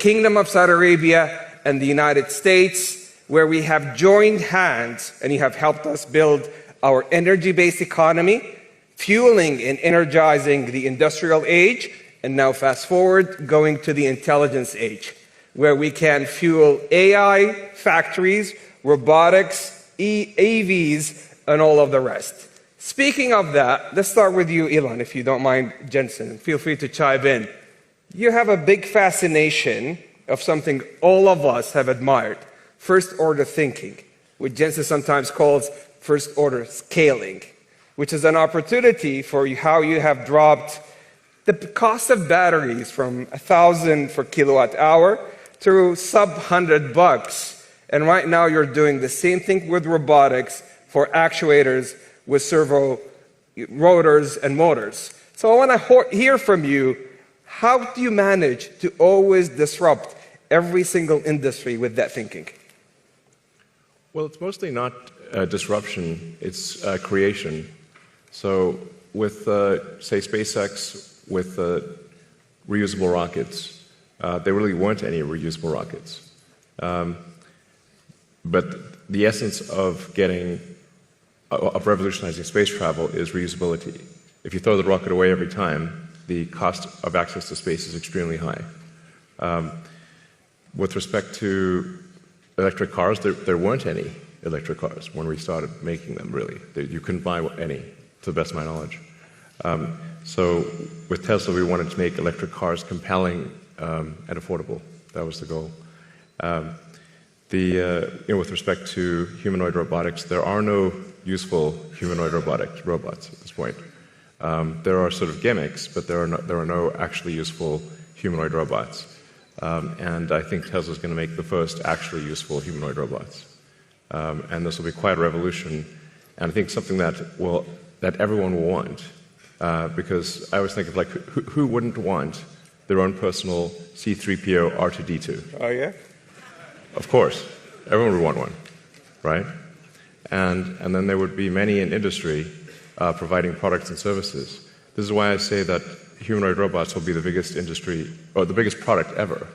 Kingdom of Saudi Arabia and the United States, where we have joined hands and you have helped us build our energy-based economy, fueling and energizing the industrial age, and now fast forward, going to the intelligence age, where we can fuel AI factories, robotics, AVs, and all of the rest. Speaking of that, let's start with you, Elon, if you don't mind, Jensen. Feel free to chime in. You have a big fascination of something all of us have admired, first-order thinking, which Jensen sometimes calls first-order scaling, which is an opportunity for how you have dropped the cost of batteries from 1,000 for kilowatt hour to sub $100. And right now you're doing the same thing with robotics for actuators with servo rotors and motors. So I want to hear from you, how do you manage to always disrupt every single industry with that thinking? Well, it's mostly not disruption, it's creation. So with, say, SpaceX, with reusable rockets, there really weren't any reusable rockets. But the essence of revolutionizing space travel is reusability. If you throw the rocket away every time, the cost of access to space is extremely high. With respect to electric cars, there weren't any electric cars when we started making them, really. You couldn't buy any, to the best of my knowledge. So with Tesla, we wanted to make electric cars compelling and affordable. That was the goal. With respect to humanoid robotics, there are no useful humanoid robots at this point. There are sort of gimmicks, but there are no actually useful humanoid robots. And I think Tesla's going to make the first actually useful humanoid robots. And this will be quite a revolution, and I think something that everyone will want. Because I always think of, like, who wouldn't want their own personal C-3PO R2-D2? Oh, yeah? Of course. Everyone would want one, right? And then there would be many in industry providing products and services. This is why I say that humanoid robots will be the biggest industry, or the biggest product ever.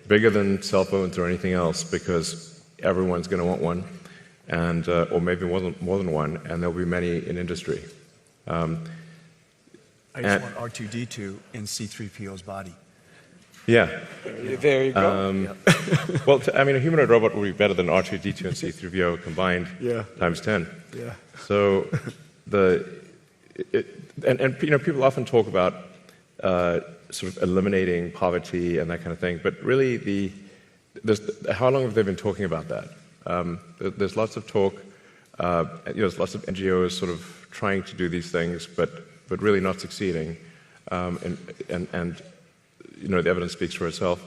Bigger than cell phones or anything else, because everyone's going to want one, and or maybe more than one, and there'll be many in industry. I just want R2-D2 in C-3PO's body. Yeah. There you go. Well, I mean, a humanoid robot would be better than R2-D2 and C-3PO combined times 10. Yeah. So people often talk about sort of eliminating poverty and that kind of thing, but really how long have they been talking about that? There's lots of talk. There's lots of NGOs sort of trying to do these things, but really not succeeding. And the evidence speaks for itself.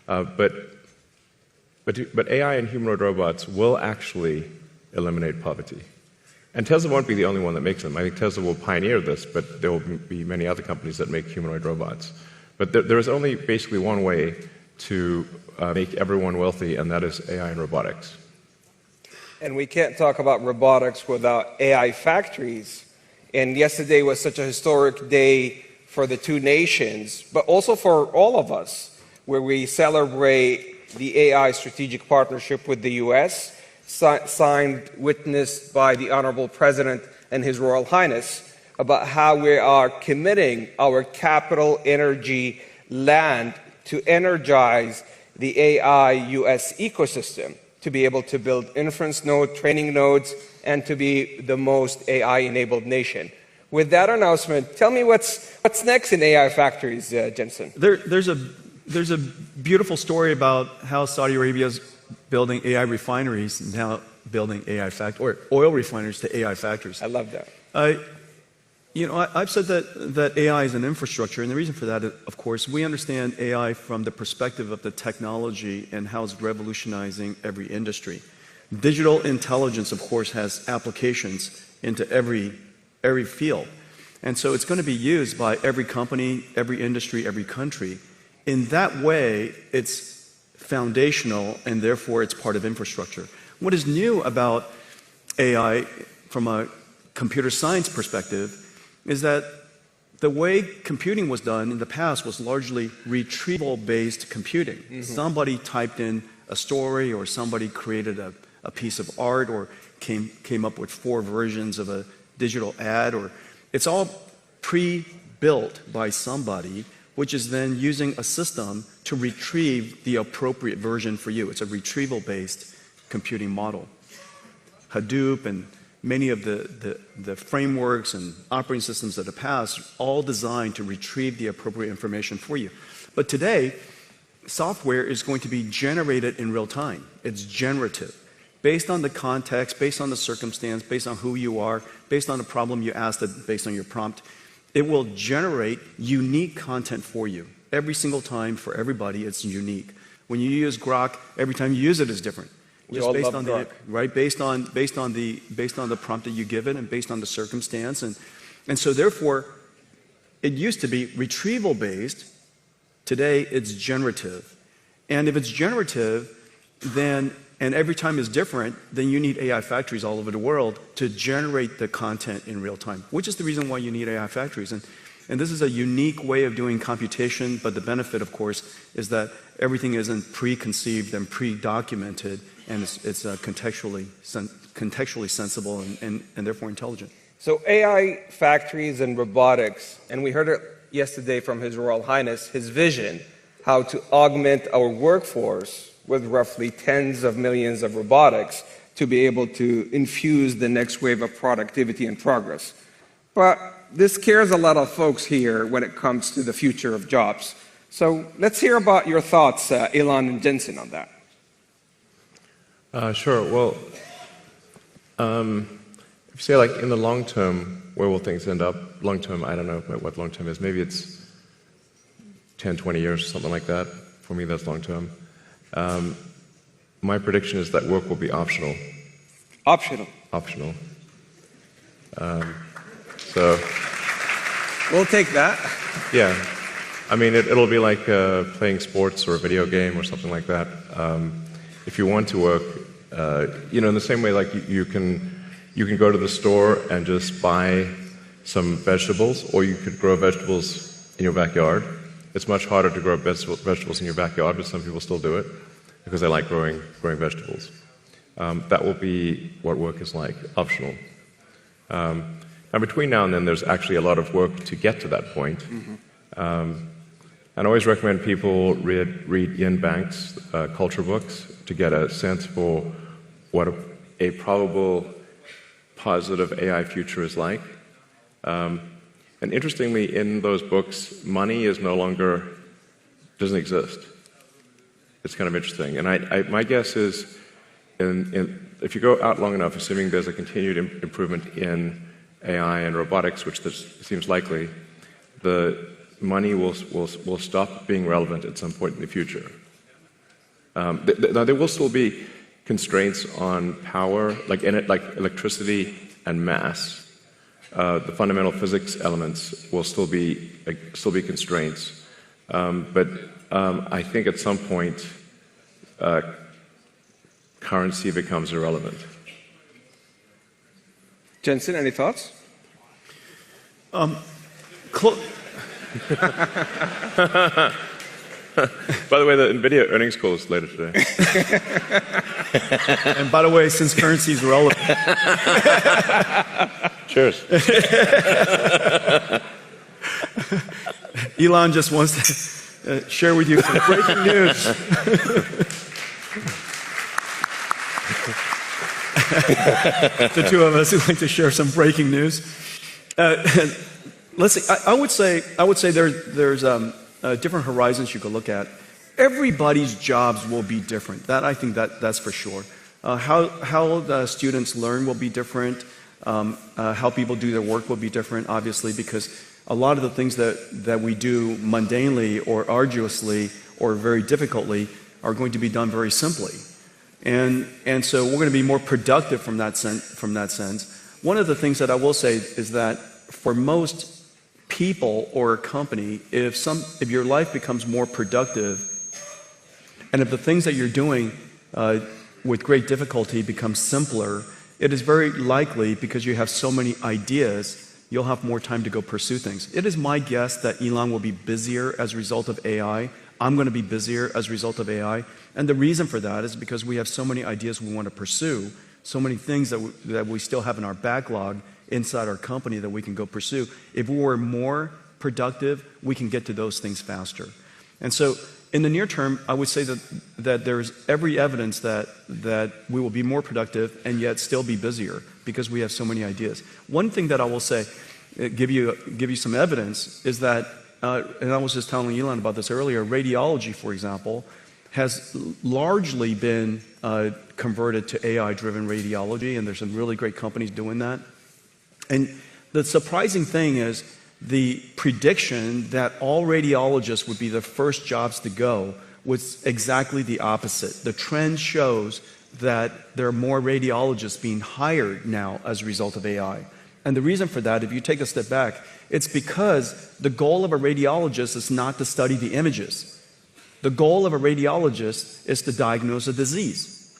But AI and humanoid robots will actually eliminate poverty. And Tesla won't be the only one that makes them. I think Tesla will pioneer this, but there will be many other companies that make humanoid robots. But there is only basically one way to make everyone wealthy, and that is AI and robotics. And we can't talk about robotics without AI factories. And yesterday was such a historic day for the two nations, but also for all of us, where we celebrate the AI strategic partnership with the US, signed, witnessed by the Honorable President and His Royal Highness, about how we are committing our capital, energy, land to energize the AI US ecosystem, to be able to build inference nodes, training nodes, and to be the most AI-enabled nation. With that announcement, tell me what's next in AI factories, Jensen? There's a beautiful story about how Saudi Arabia is building AI refineries and now building oil refineries to AI factories. I love that. I've said that AI is an infrastructure, and the reason for that, of course, we understand AI from the perspective of the technology and how it's revolutionizing every industry. Digital intelligence, of course, has applications into every field. And so it's going to be used by every company, every industry, every country. In that way, it's foundational, and therefore it's part of infrastructure. What is new about AI from a computer science perspective is that the way computing was done in the past was largely retrieval-based computing. Somebody typed in a story, or somebody created a piece of art, or came up with 4 versions of a digital ad, or it's all pre-built by somebody, which is then using a system to retrieve the appropriate version for you. It's a retrieval-based computing model. Hadoop and many of the frameworks and operating systems of the past, all designed to retrieve the appropriate information for you. But today, software is going to be generated in real time. It's generative. Based on the context, based on the circumstance, based on who you are, based on the problem you asked, based on your prompt, it will generate unique content for you. Every single time, for everybody, it's unique. When you use Grok, every time you use it is different. We all love Grok. Right, based on the prompt that you give it, and based on the circumstance, and so therefore, it used to be retrieval based. Today, it's generative, and if it's generative, then and every time is different, then you need AI factories all over the world to generate the content in real time, which is the reason why you need AI factories. And this is a unique way of doing computation, but the benefit, of course, is that everything isn't preconceived and pre-documented, and it's contextually sensible and therefore intelligent. So AI factories and robotics, and we heard it yesterday from His Royal Highness, his vision, how to augment our workforce with roughly tens of millions of robotics to be able to infuse the next wave of productivity and progress. But this scares a lot of folks here when it comes to the future of jobs. So let's hear about your thoughts, Elon and Jensen, on that. Sure. Well, if you say, like, in the long term, where will things end up? Long term, I don't know what long term is. Maybe it's 10, 20 years, or something like that. For me, that's long term. My prediction is that work will be optional. Optional. Optional. So. We'll take that. Yeah. I mean, it'll be like playing sports or a video game or something like that. If you want to work, in the same way, like you can go to the store and just buy some vegetables, or you could grow vegetables in your backyard. It's much harder to grow vegetables in your backyard, but some people still do it because they like growing vegetables. That will be what work is like, optional. Now, between now and then, there's actually a lot of work to get to that point. And I always recommend people read Ian Banks' culture books to get a sense for what a probable positive AI future is like. And interestingly, in those books, money doesn't exist. It's kind of interesting. And my guess is, if you go out long enough, assuming there's a continued improvement in AI and robotics, which seems likely, the money will stop being relevant at some point in the future. Now, there will still be constraints on power, like electricity and mass. The fundamental physics elements will still be constraints, but I think at some point currency becomes irrelevant. Jensen, any thoughts? By the way, the Nvidia earnings call is later today. And by the way, since currency is relevant. Cheers. Elon just wants to share with you some breaking news. The two of us would like to share some breaking news. Let's see. I would say there's different horizons you could look at. Everybody's jobs will be different. I think that's for sure. How the students learn will be different. How people do their work will be different, obviously, because a lot of the things that we do mundanely or arduously or very difficultly are going to be done very simply. And so we're going to be more productive from that sense. One of the things that I will say is that for most people or a company, if your life becomes more productive, and if the things that you're doing with great difficulty become simpler, it is very likely, because you have so many ideas, you'll have more time to go pursue things. It is my guess that Elon will be busier as a result of AI. I'm going to be busier as a result of AI. And the reason for that is because we have so many ideas we want to pursue, so many things that we still have in our backlog inside our company that we can go pursue. If we were more productive, we can get to those things faster. And so in the near term, I would say that there's every evidence that we will be more productive and yet still be busier because we have so many ideas. One thing that I will say, give you some evidence, is that, and I was just telling Elon about this earlier, radiology, for example, has largely been converted to AI-driven radiology, and there's some really great companies doing that. And the surprising thing is the prediction that all radiologists would be the first jobs to go was exactly the opposite. The trend shows that there are more radiologists being hired now as a result of AI. And the reason for that, if you take a step back, it's because the goal of a radiologist is not to study the images. The goal of a radiologist is to diagnose a disease.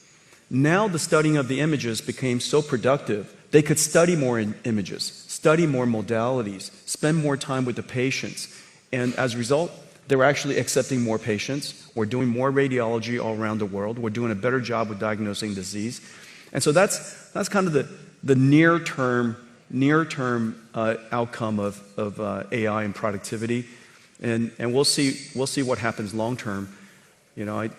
Now the studying of the images became so productive, they could study more images, study more modalities, spend more time with the patients. And as a result, they're actually accepting more patients. We're doing more radiology all around the world. We're doing a better job with diagnosing disease. And so that's kind of the near-term outcome of AI and productivity. And we'll see what happens long-term. You know,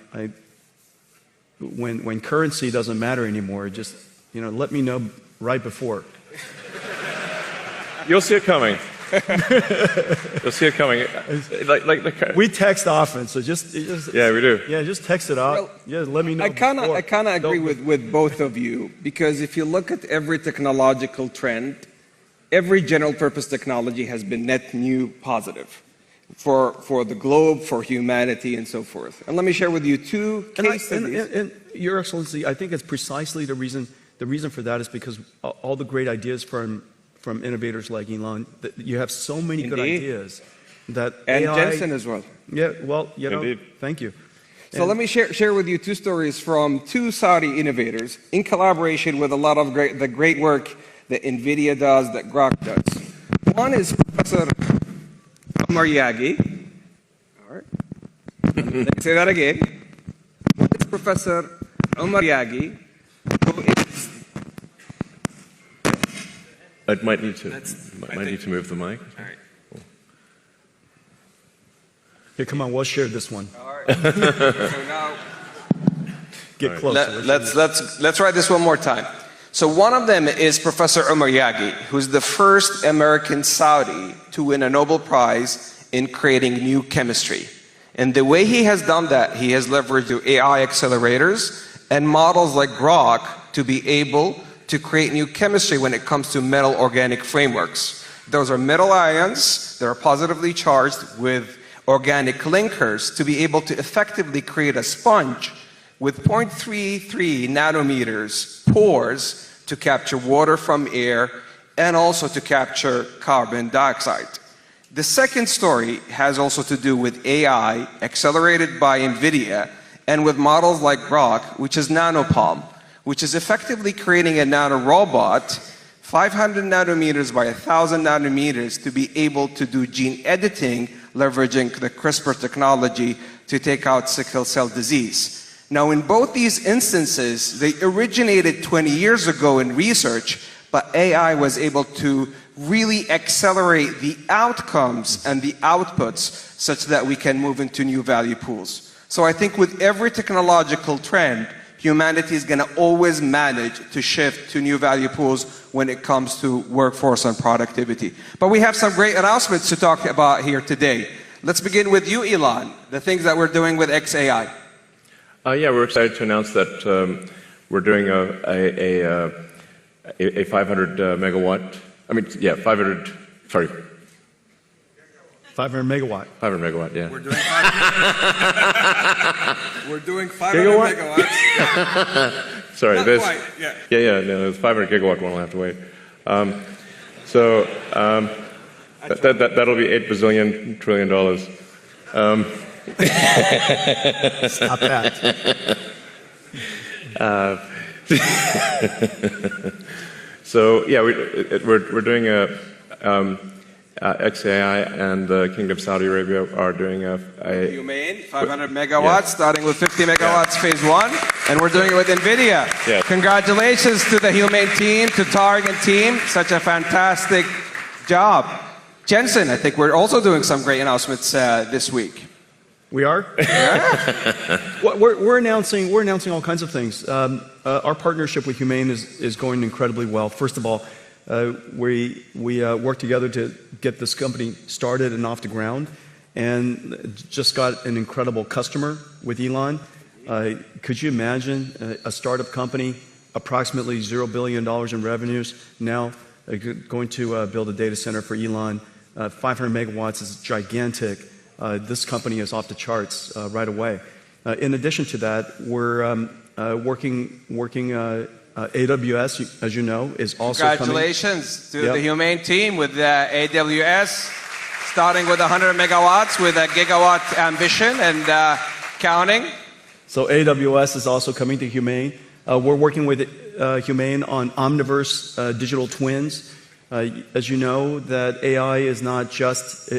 when currency doesn't matter anymore, just, you know, let me know right before. You'll see it coming. You'll see it coming. We text often, so just yeah, we do. Yeah, just text it out. Well, yeah, let me know. I kind of agree with both of you, because if you look at every technological trend, every general purpose technology has been net new positive for the globe, for humanity, and so forth. And let me share with you two case studies. And Your Excellency, I think it's precisely the reason for that is because all the great ideas from innovators like Elon, that you have so many good ideas that and AI, Jensen as well. Yeah, well, you know, Indeed. thank you. So let me share with you two stories from two Saudi innovators in collaboration with a lot of the great work that Nvidia does, that Grok does. One is Professor Omar Yagi. All right. Let me say that again. One is Professor Omar Yagi, who is... I might need to move the mic. All right. Here, come on, we'll share this one. All right. So now... Get closer. Let's try this one more time. So one of them is Professor Omar Yagi, who's the first American Saudi to win a Nobel Prize in creating new chemistry. And the way he has done that, he has leveraged AI accelerators and models like Grok to be able to create new chemistry when it comes to metal organic frameworks. Those are metal ions that are positively charged with organic linkers to be able to effectively create a sponge with 0.33 nanometers pores to capture water from air and also to capture carbon dioxide. The second story has also to do with AI accelerated by Nvidia and with models like Grok, which is nanopalm, which is effectively creating a nanorobot 500 nanometers by 1,000 nanometers to be able to do gene editing, leveraging the CRISPR technology to take out sickle cell disease. Now, in both these instances, they originated 20 years ago in research, but AI was able to really accelerate the outcomes and the outputs such that we can move into new value pools. So I think with every technological trend, humanity is going to always manage to shift to new value pools when it comes to workforce and productivity. But we have some great announcements to talk about here today. Let's begin with you, Elon, the things that we're doing with xAI. Yeah, we're excited to announce that we're doing a 500 megawatt. I mean, yeah, 500. Sorry. 500 megawatt. 500 megawatt. Yeah. We're doing 500 megawatts. Sorry, Not there's. quite, yeah. Yeah. No, the 500 gigawatt one will have to wait. That'll be $8 trillion. Stop that. So yeah, we're doing xAI and the Kingdom of Saudi Arabia are doing a Humane, 500 megawatts, starting with 50 megawatts phase 1, and we're doing it with Nvidia. Yeah. Congratulations to the Humane team, to Targ and team, such a fantastic job. Jensen, I think we're also doing some great announcements this week. We are? Yeah. We're announcing all kinds of things. Our partnership with Humane is going incredibly well. First of all, we worked together to get this company started and off the ground, and just got an incredible customer with Elon. Could you imagine a startup company, approximately $0 billion in revenues, now going to build a data center for Elon? 500 megawatts is gigantic. This company is off the charts right away. In addition to that, we're working AWS, as you know, is also Congratulations to the Humane team with AWS, starting with 100 megawatts with a gigawatt ambition and counting. So AWS is also coming to Humane. We're working with Humane on Omniverse digital twins. As you know, that AI is not just,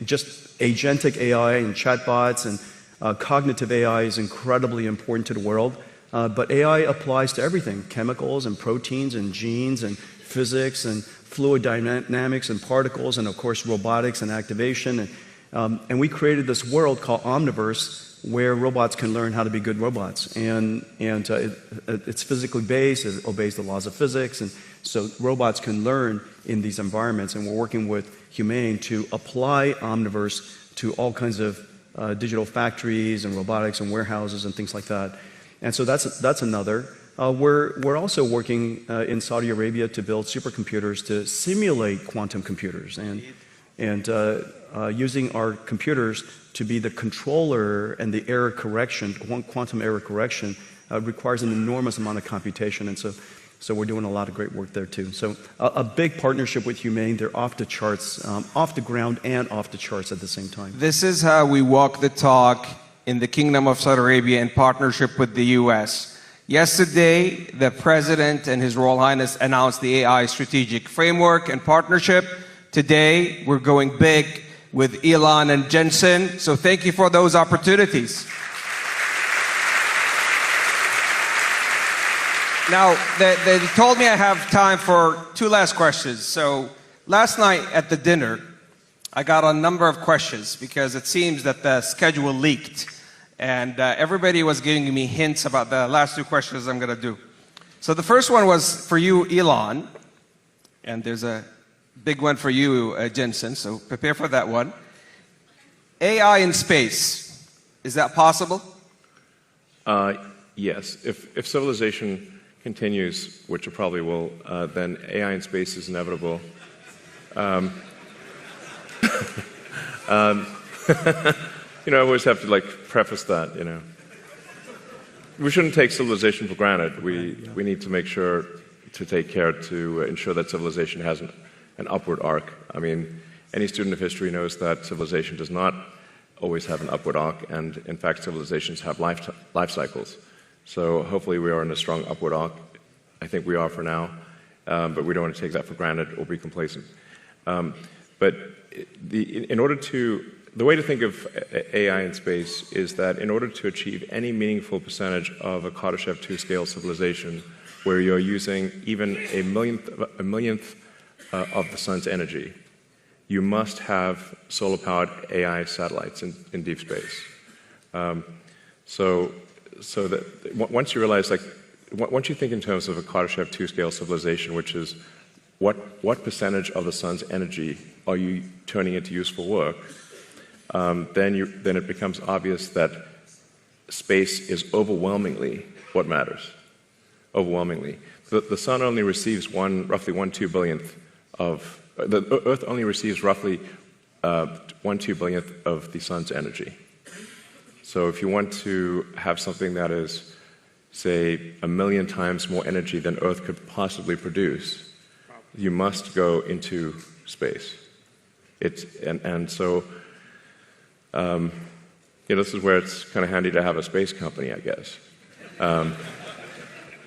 just agentic AI and chatbots and cognitive AI is incredibly important to the world. But AI applies to everything, chemicals and proteins and genes and physics and fluid dynamics and particles and, of course, robotics and activation. And we created this world called Omniverse where robots can learn how to be good robots. And it's physically based, it obeys the laws of physics. And so robots can learn in these environments. And we're working with Humane to apply Omniverse to all kinds of digital factories and robotics and warehouses and things like that. And so that's another. We're also working in Saudi Arabia to build supercomputers to simulate quantum computers and using our computers to be the controller and the error correction, quantum error correction, requires an enormous amount of computation. And so we're doing a lot of great work there too. So a big partnership with Humane. They're off the charts, off the ground and off the charts at the same time. This is how we walk the talk in the Kingdom of Saudi Arabia in partnership with the US. Yesterday, the President and His Royal Highness announced the AI strategic framework and partnership. Today, we're going big with Elon and Jensen. So thank you for those opportunities. Now, they told me I have time for 2 last questions. So last night at the dinner, I got a number of questions because it seems that the schedule leaked. And everybody was giving me hints about the last 2 questions I'm going to do. So the first one was for you, Elon. And there's a big one for you, Jensen. So prepare for that one. AI in space, is that possible? Yes. If civilization continues, which it probably will, then AI in space is inevitable. I always have to preface that, We shouldn't take civilization for granted. We need to make sure to take care to ensure that civilization has an upward arc. I mean, any student of history knows that civilization does not always have an upward arc, and in fact, civilizations have life cycles. So hopefully we are in a strong upward arc. I think we are for now, but we don't want to take that for granted or be complacent. But the way to think of AI in space is that in order to achieve any meaningful percentage of a Kardashev 2 scale civilization, where you're using even a millionth of the sun's energy, you must have solar-powered AI satellites in deep space. So that once you realize, once you think in terms of a Kardashev 2 scale civilization, which is what percentage of the sun's energy are you turning into useful work, then it becomes obvious that space is overwhelmingly what matters. Overwhelmingly. The sun only receives roughly 1/2 billionth of, the Earth only receives roughly 1/2 billionth of the sun's energy. So if you want to have something that is, say, 1 million times more energy than Earth could possibly produce, you must go into space. So this is where it's kind of handy to have a space company, I guess.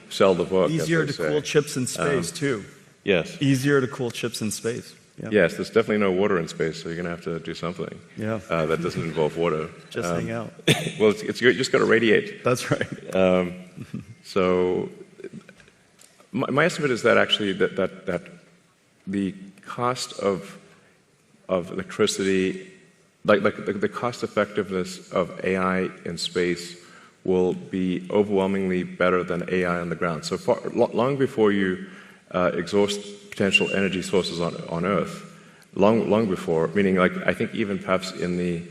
Sell the book. Easier to cool chips in space, too. Yes. Easier to cool chips in space. Yeah. Yes, there's definitely no water in space, so you're going to have to do something that doesn't involve water. Just hang out. Well, you just got to radiate. That's right. So my estimate is that actually that the cost of electricity, like the cost effectiveness of AI in space will be overwhelmingly better than AI on the ground. So long before you exhaust potential energy sources on Earth, long before, meaning like I think even perhaps in the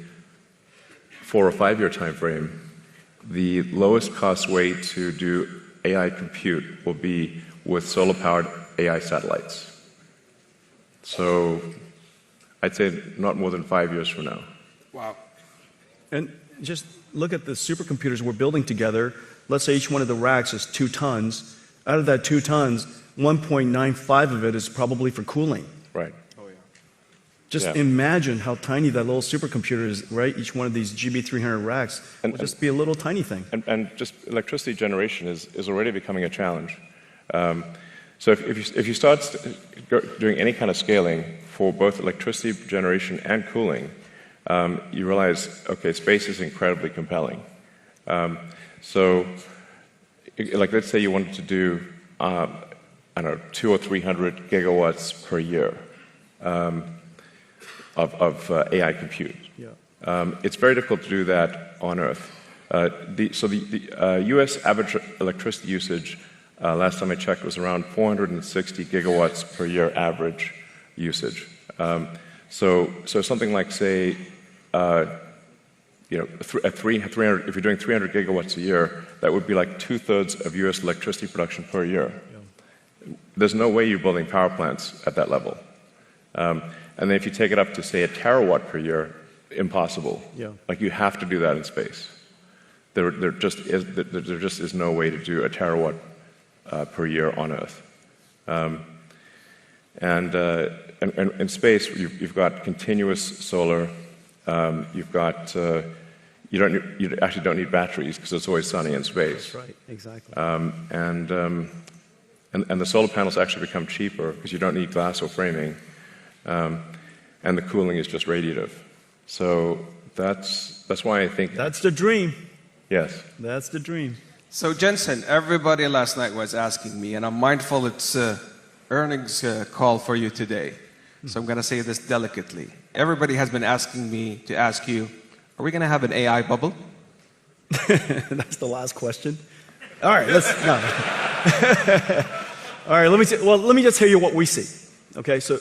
4 or 5 year time frame, the lowest cost way to do AI compute will be with solar-powered AI satellites. So I'd say not more than 5 years from now. Wow. And just look at the supercomputers we're building together. Let's say each one of the racks is 2 tons. Out of that 2 tons, 1.95 of it is probably for cooling. Right. Oh, yeah. Just imagine how tiny that little supercomputer is, right? Each one of these GB300 racks will just be a little tiny thing. And just electricity generation is already becoming a challenge. So if you start doing any kind of scaling for both electricity generation and cooling, you realize, okay, space is incredibly compelling. So, like, let's say you wanted to do, I don't know, 200 or 300 gigawatts per year of AI compute. Yeah. It's very difficult to do that on Earth. So the U.S. average electricity usage, last time I checked, was around 460 gigawatts per year average usage. So something like, say, at 300, if you're doing 300 gigawatts a year, that would be like 2/3 of U.S. electricity production per year. Yeah. There's no way you're building power plants at that level. And then if you take it up to, say, a terawatt per year, impossible. Yeah. Like, you have to do that in space. There just is no way to do a terawatt per year on Earth. And in space, you've got continuous solar. You've got you actually don't need batteries because it's always sunny in space. That's right, exactly. And the solar panels actually become cheaper because you don't need glass or framing, and the cooling is just radiative. So that's why I think that's the dream. Yes, that's the dream. So Jensen, everybody last night was asking me, and I'm mindful it's earnings call for you today. So I'm going to say this delicately. Everybody has been asking me to ask you, are we going to have an AI bubble? That's the last question. All right, no. All right, let me just tell you what we see. Okay, so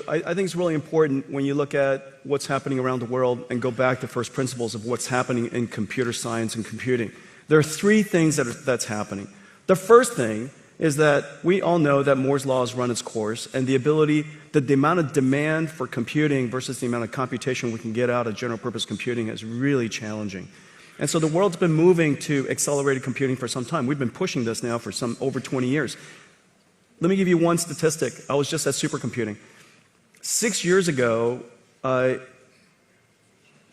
I think it's really important when you look at what's happening around the world and go back to first principles of what's happening in computer science and computing. There are 3 things that's happening. The first thing is that we all know that Moore's law has run its course, and the amount of demand for computing versus the amount of computation we can get out of general purpose computing is really challenging. And so the world's been moving to accelerated computing for some time. We've been pushing this now for over 20 years. Let me give you one statistic. I was just at supercomputing. 6 years ago,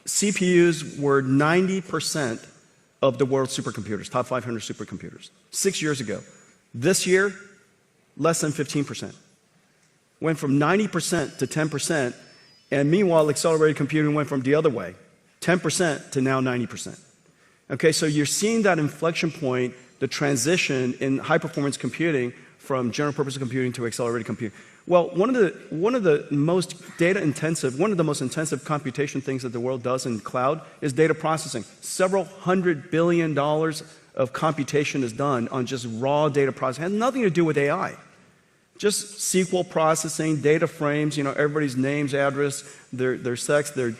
CPUs were 90% of the world's supercomputers, top 500 supercomputers. 6 years ago. This year, less than 15%. Went from 90% to 10%, and meanwhile, accelerated computing went from the other way, 10% to now 90%. Okay, so you're seeing that inflection point, the transition in high-performance computing from general-purpose computing to accelerated computing. Well, one of the most intensive computation things that the world does in cloud is data processing. Several $100 billion of computation is done on just raw data processing. It has nothing to do with AI. Just SQL processing, data frames, everybody's names, address, their sex, their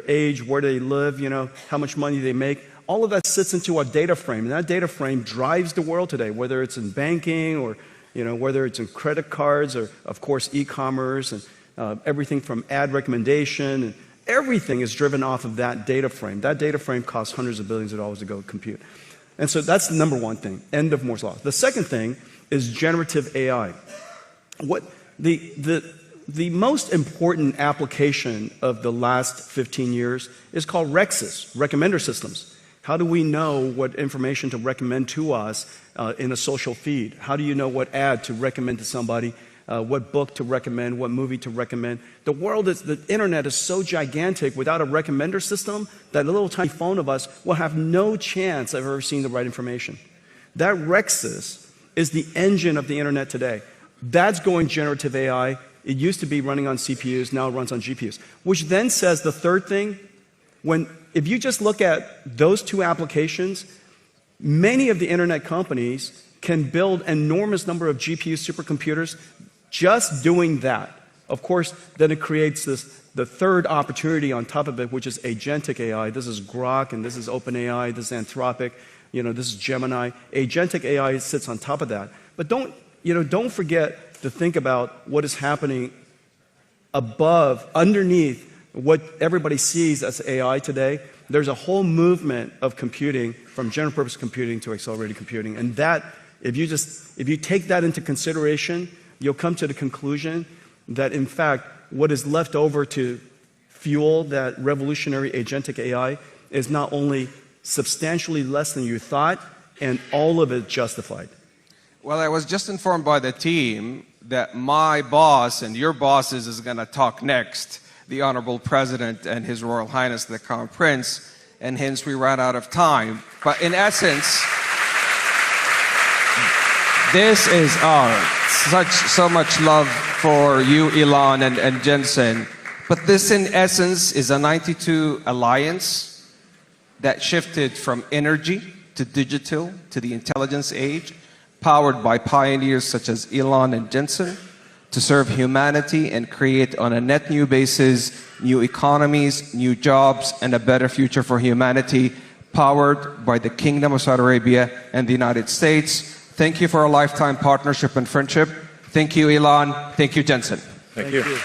age, where they live, how much money they make. All of that sits into a data frame, and that data frame drives the world today, whether it's in banking or whether it's in credit cards or, of course, e-commerce and everything from ad recommendation. And everything is driven off of that data frame. That data frame costs hundreds of billions of dollars to go compute. And so that's the number one thing, end of Moore's law. The second thing is generative AI. The most important application of the last 15 years is called REXs, recommender systems. How do we know what information to recommend to us in a social feed? How do you know what ad to recommend to somebody what book to recommend, what movie to recommend. The internet is so gigantic without a recommender system that a little tiny phone of us will have no chance of ever seeing the right information. That Rexus is the engine of the internet today. That's going generative AI. It used to be running on CPUs, now it runs on GPUs. Which then says the third thing, if you just look at those two applications, many of the internet companies can build an enormous number of GPU supercomputers just doing that. Of course, then it creates the third opportunity on top of it, which is agentic AI. This is Grok, and this is OpenAI, this is Anthropic, this is Gemini. Agentic AI sits on top of that. But don't forget to think about what is happening underneath what everybody sees as AI today. There's a whole movement of computing from general purpose computing to accelerated computing. And that, if you take that into consideration, you'll come to the conclusion that, in fact, what is left over to fuel that revolutionary agentic AI is not only substantially less than you thought, and all of it justified. Well, I was just informed by the team that my boss and your bosses is going to talk next, the Honorable President and His Royal Highness the Crown Prince, and hence we ran out of time. But in essence, this is so much love for you, Elon and Jensen. But this, in essence, is a 92 alliance that shifted from energy to digital to the intelligence age, powered by pioneers such as Elon and Jensen, to serve humanity and create on a net new basis new economies, new jobs, and a better future for humanity, powered by the Kingdom of Saudi Arabia and the United States. Thank you for a lifetime partnership and friendship. Thank you, Elon. Thank you, Jensen. Thank you.